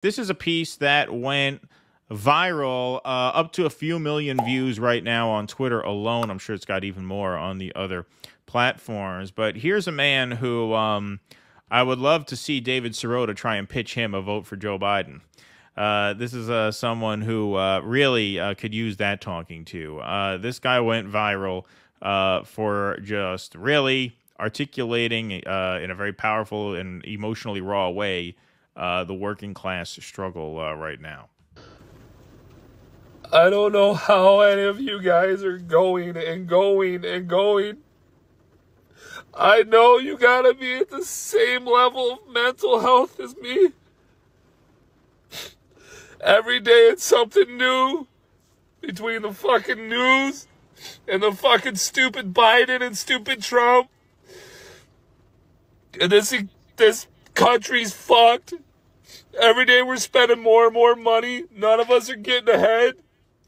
this is a piece that went viral, up to a few million views right now on Twitter alone. I'm sure it's got even more on the other platforms. But here's a man who I would love to see David Sirota try and pitch him a vote for Joe Biden. This is someone who really could use that talking to. This guy went viral for just really articulating in a very powerful and emotionally raw way the working class struggle right now. I don't know how any of you guys are going and going and going. I know you gotta be at the same level of mental health as me. Every day it's something new between the fucking news and the fucking stupid Biden and stupid Trump. And this country's fucked. Every day we're spending more and more money. None of us are getting ahead.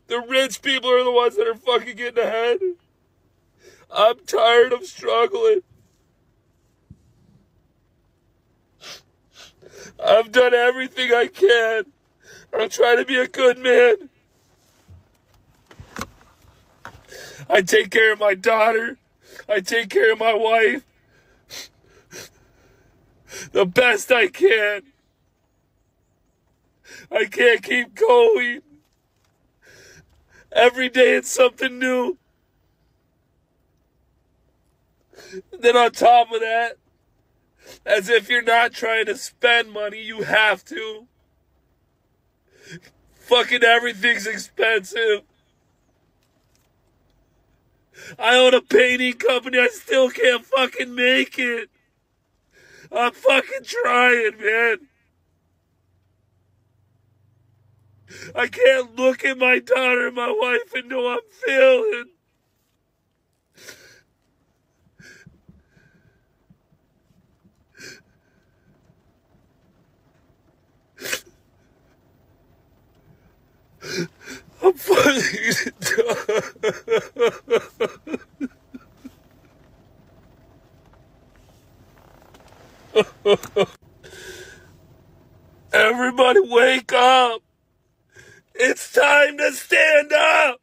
The rich people are the ones that are fucking getting ahead. I'm tired of struggling. I've done everything I can. I'm trying to be a good man. I take care of my daughter. I take care of my wife. The best I can. I can't keep going. Every day it's something new. Then on top of that, as if you're not trying to spend money, you have to. Fucking everything's expensive. I own a painting company, I still can't fucking make it. I'm fucking trying, man. I can't look at my daughter and my wife and know I'm failing. I'm fucking Everybody wake up. It's time to stand up.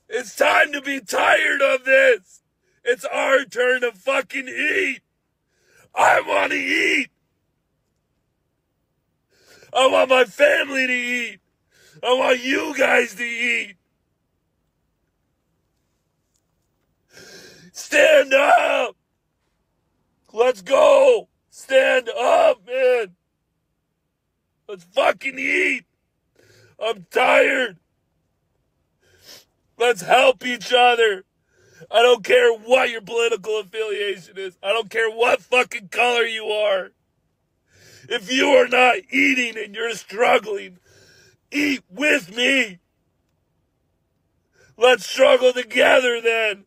It's time to be tired of this. It's our turn to fucking eat. I want to eat. I want my family to eat. I want you guys to eat. Stand up. Let's go. Stand up, man. Let's fucking eat. I'm tired. Let's help each other. I don't care what your political affiliation is. I don't care what fucking color you are. If you are not eating and you're struggling, eat with me. Let's struggle together then.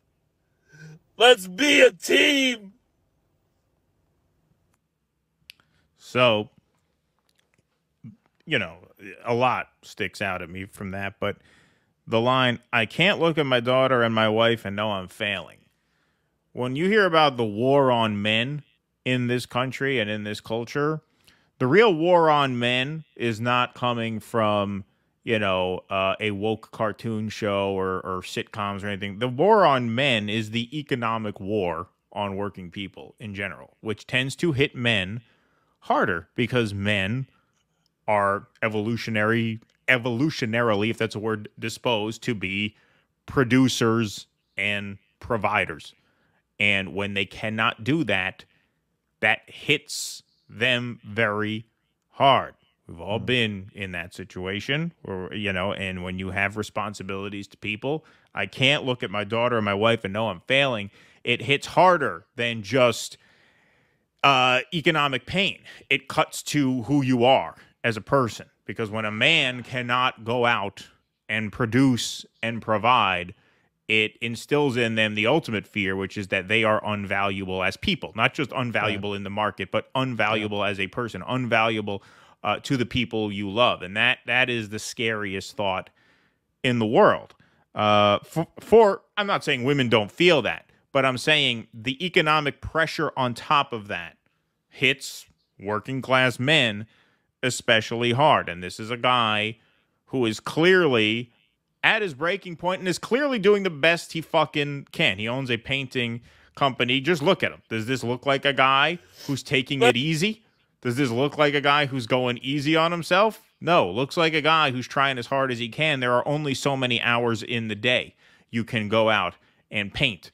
Let's be a team. So, you know, a lot sticks out at me from that, but the line, I can't look at my daughter and my wife and know I'm failing. When you hear about the war on men in this country and in this culture, the real war on men is not coming from, a woke cartoon show or sitcoms or anything. The war on men is the economic war on working people in general, which tends to hit men harder because men are evolutionarily, if that's a word, disposed to be producers and providers. And when they cannot do that, that hits them very hard. We've all been in that situation where, and when you have responsibilities to people, I can't look at my daughter or my wife and know I'm failing. It hits harder than just economic pain. It cuts to who you are as a person, because when a man cannot go out and produce and provide, it instills in them the ultimate fear, which is that they are unvaluable as people, not just unvaluable in the market, but unvaluable as a person, unvaluable to the people you love. And that is the scariest thought in the world. I'm not saying women don't feel that, but I'm saying the economic pressure on top of that hits working class men especially hard. And this is a guy who is clearly at his breaking point and is clearly doing the best he fucking can. He owns a painting company. Just look at him. Does this look like a guy who's taking it easy? Does this look like a guy who's going easy on himself? No, looks like a guy who's trying as hard as he can. There are only so many hours in the day you can go out and paint.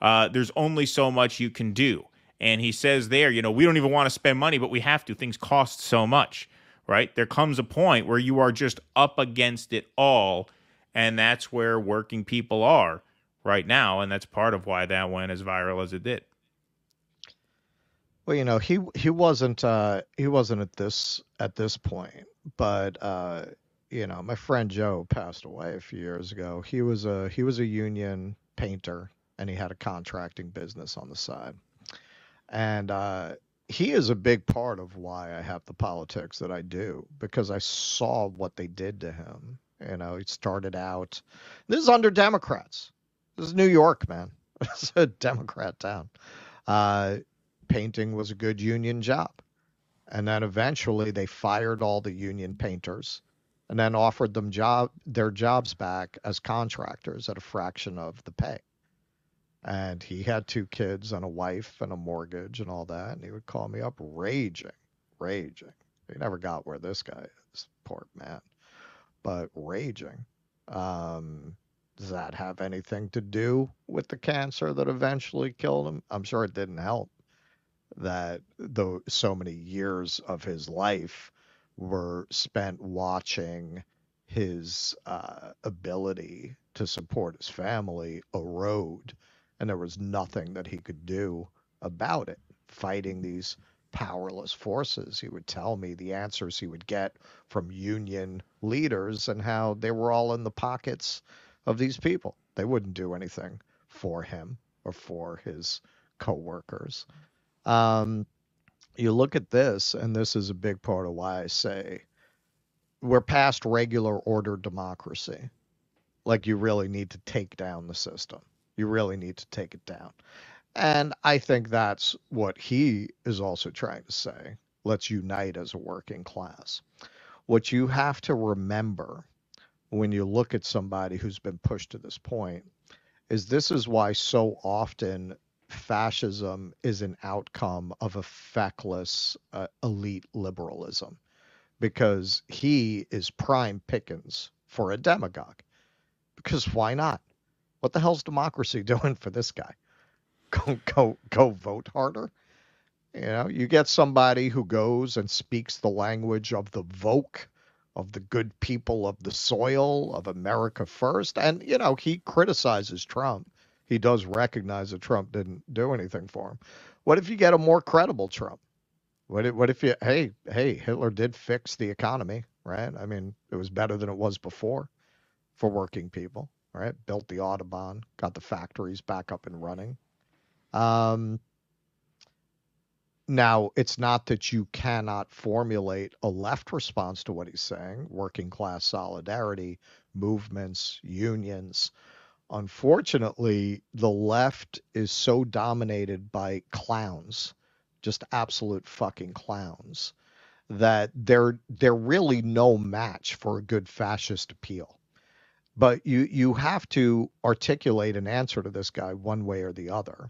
There's only so much you can do. And he says there, we don't even want to spend money, but we have to. Things cost so much, right? There comes a point where you are just up against it all. And that's where working people are right now. And that's part of why that went as viral as it did. Well, he wasn't at this point, but my friend Joe passed away a few years ago. He was a union painter, and he had a contracting business on the side. And he is a big part of why I have the politics that I do, because I saw what they did to him. He started out, this is under Democrats. This is New York, man. It's a Democrat town. Painting was a good union job. And then eventually they fired all the union painters and then offered them their jobs back as contractors at a fraction of the pay. And he had 2 kids and a wife and a mortgage and all that. And he would call me up raging. He never got where this guy is, poor man, but raging. Does that have anything to do with the cancer that eventually killed him? I'm sure it didn't help that though so many years of his life were spent watching his ability to support his family erode, and there was nothing that he could do about it, fighting these powerless forces. He would tell me the answers he would get from union leaders and how they were all in the pockets of these people. They wouldn't do anything for him or for his coworkers. You look at this, and this is a big part of why I say we're past regular order democracy. Like, you really need to take down the system. You really need to take it down. And I think that's what he is also trying to say. Let's unite as a working class. What you have to remember when you look at somebody who's been pushed to this point is this is why so often fascism is an outcome of a feckless elite liberalism, because he is prime pickings for a demagogue. Because why not? What the hell's democracy doing for this guy? Go vote harder. You get somebody who goes and speaks the language of the Voke, of the good people of the soil, of America first. And, he criticizes Trump. He does recognize that Trump didn't do anything for him. What if you get a more credible Trump? What if you, hey, Hitler did fix the economy, right? I mean, it was better than it was before for working people, right? Built the Autobahn, got the factories back up and running. Now, it's not that you cannot formulate a left response to what he's saying, working class solidarity, movements, unions. Unfortunately, the left is so dominated by clowns, just absolute fucking clowns, that they're really no match for a good fascist appeal. But you have to articulate an answer to this guy one way or the other.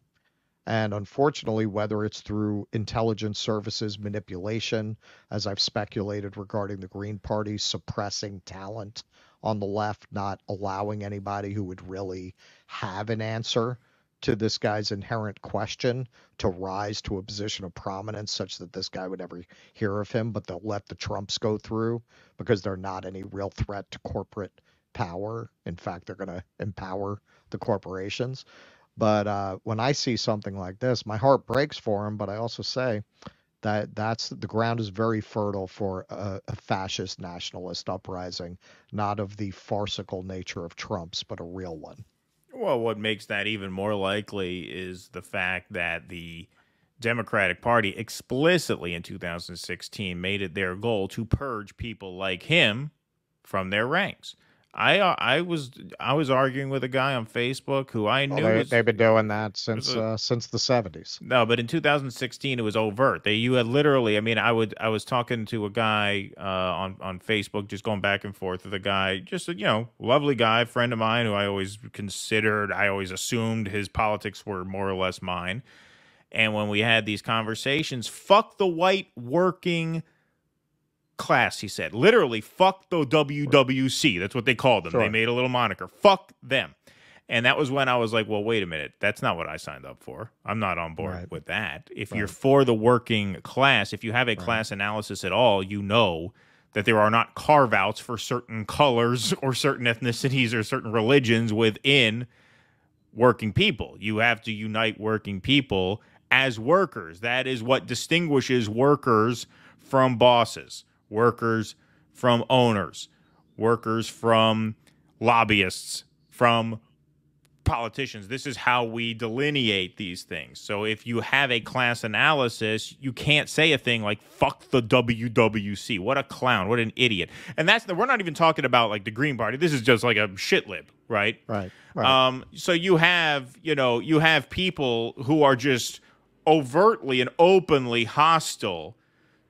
And unfortunately, whether it's through intelligence services manipulation, as I've speculated regarding the Green Party suppressing talent on the left, not allowing anybody who would really have an answer to this guy's inherent question to rise to a position of prominence such that this guy would ever hear of him, but they'll let the Trumps go through because they're not any real threat to corporate power. In fact, they're going to empower the corporations. But when I see something like this, my heart breaks for him, but I also say that the ground is very fertile for a fascist nationalist uprising, not of the farcical nature of Trump's, but a real one. Well, what makes that even more likely is the fact that the Democratic Party explicitly in 2016 made it their goal to purge people like him from their ranks. I was arguing with a guy on Facebook who I knew Well, they've been doing that was since a, since the 70s. no, but in 2016 it was overt. You had literally, I mean, I was talking to a guy on Facebook, just going back and forth with a guy, just lovely guy, friend of mine who I always considered, I always assumed his politics were more or less mine. And when we had these conversations, fuck the white working class, he said. Literally, fuck the WWC. That's what they called them. Sure. They made a little moniker. Fuck them. And that was when I was like, well, wait a minute. That's not what I signed up for. I'm not on board with that. If you're for the working class, if you have a class analysis at all, you know that there are not carve-outs for certain colors or certain ethnicities or certain religions within working people. You have to unite working people as workers. That is what distinguishes workers from bosses, workers from owners, workers from lobbyists, from politicians. This is how we delineate these things. So if you have a class analysis, you can't say a thing like fuck the WWC. What a clown, what an idiot. And we're not even talking about like the Green Party. This is just like a shit lib, right? Right. So you have people who are just overtly and openly hostile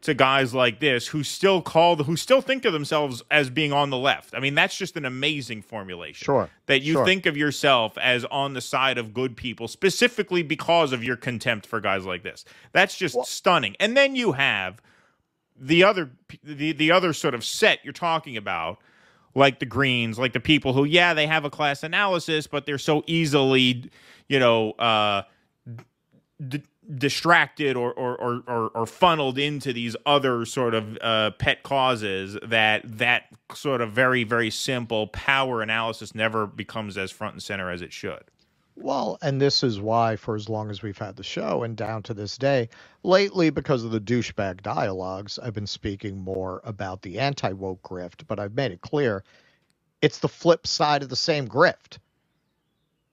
to guys like this who still think of themselves as being on the left. I mean, that's just an amazing formulation. Sure. That you think of yourself as on the side of good people, specifically because of your contempt for guys like this. That's just stunning. And then you have the other sort of set you're talking about, like the Greens, like the people who, they have a class analysis, but they're so easily, distracted or funneled into these other sort of pet causes that sort of very, very simple power analysis never becomes as front and center as it should. Well, and this is why, for as long as we've had the show and down to this day, lately, because of the douchebag dialogues, I've been speaking more about the anti-woke grift, but I've made it clear it's the flip side of the same grift.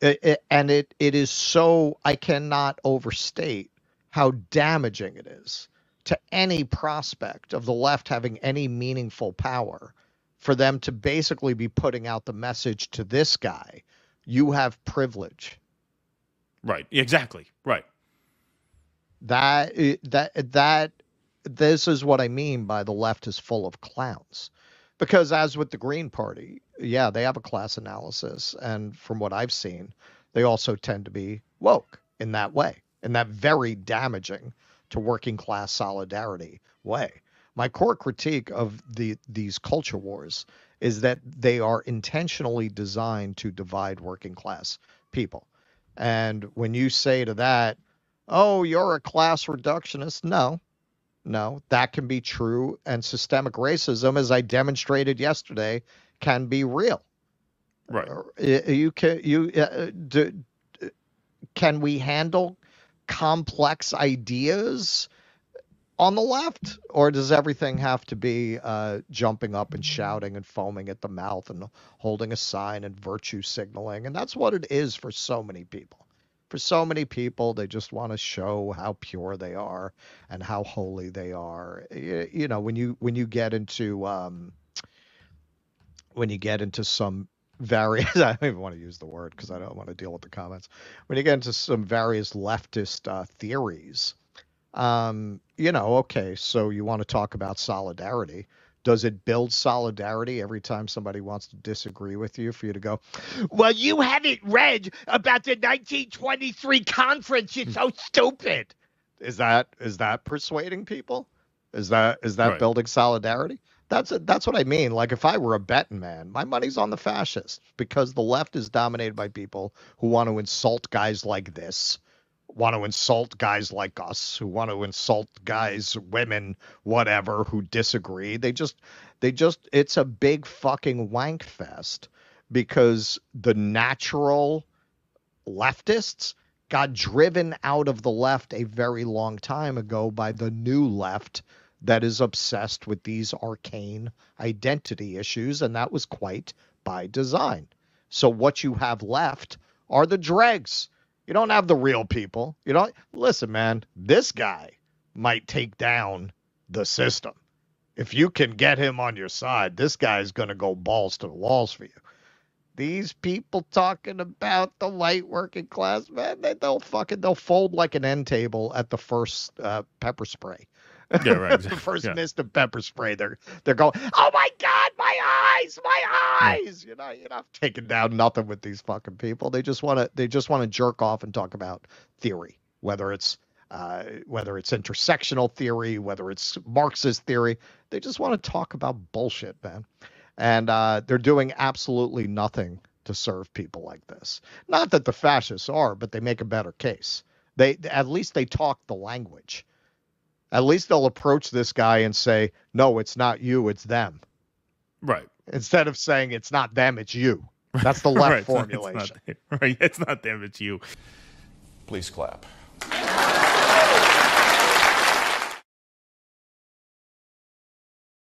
It is so, I cannot overstate how damaging it is to any prospect of the left having any meaningful power for them to basically be putting out the message to this guy, you have privilege. Right. Exactly. Right. This is what I mean by the left is full of clowns. Because as with the Green Party, they have a class analysis. And from what I've seen, they also tend to be woke in that way, in that very damaging to working class solidarity way. My core critique of these culture wars is that they are intentionally designed to divide working class people. And when you say to that, oh, you're a class reductionist, no, that can be true, and systemic racism, as I demonstrated yesterday, can be real. Right. Can we handle complex ideas on the left, or does everything have to be jumping up and shouting and foaming at the mouth and holding a sign and virtue signaling? And that's what it is for so many people. For so many people, they just want to show how pure they are and how holy they are. When you get into some various, I don't even want to use the word because I don't want to deal with the comments. When you get into some various leftist theories, okay, so you want to talk about solidarity. Does it build solidarity every time somebody wants to disagree with you for you to go, well, you haven't read about the 1923 conference. You're so stupid. Is that persuading people? Is that right. Building solidarity? That's what I mean. Like if I were a betting man, my money's on the fascists because the left is dominated by people who want to insult guys like this, want to insult guys like us, who want to insult guys, women, whatever, who disagree. They just it's a big fucking wank fest because the natural leftists got driven out of the left a very long time ago by the new left that is obsessed with these arcane identity issues, and that was quite by design. So what you have left are the dregs. You don't have the real people. You don't listen, man. This guy might take down the system. If you can get him on your side, this guy's going to go balls to the walls for you. These people talking about the light working class, man, they'll fold like an end table at the first pepper spray. Yeah, right. Exactly. The first Yeah. mist of pepper spray, they're going, oh my God, my eyes. Yeah. You're not taking down nothing with these fucking people. They just want to jerk off and talk about theory, whether it's intersectional theory, whether it's Marxist theory. They just want to talk about bullshit, man. And they're doing absolutely nothing to serve people like this. Not that the fascists are, but they make a better case. At least they talk the language. At least they'll approach this guy and say, no, it's not you, it's them. Right. Instead of saying it's not them, it's you. That's the left Right. formulation. It's not them, it's you. Please clap.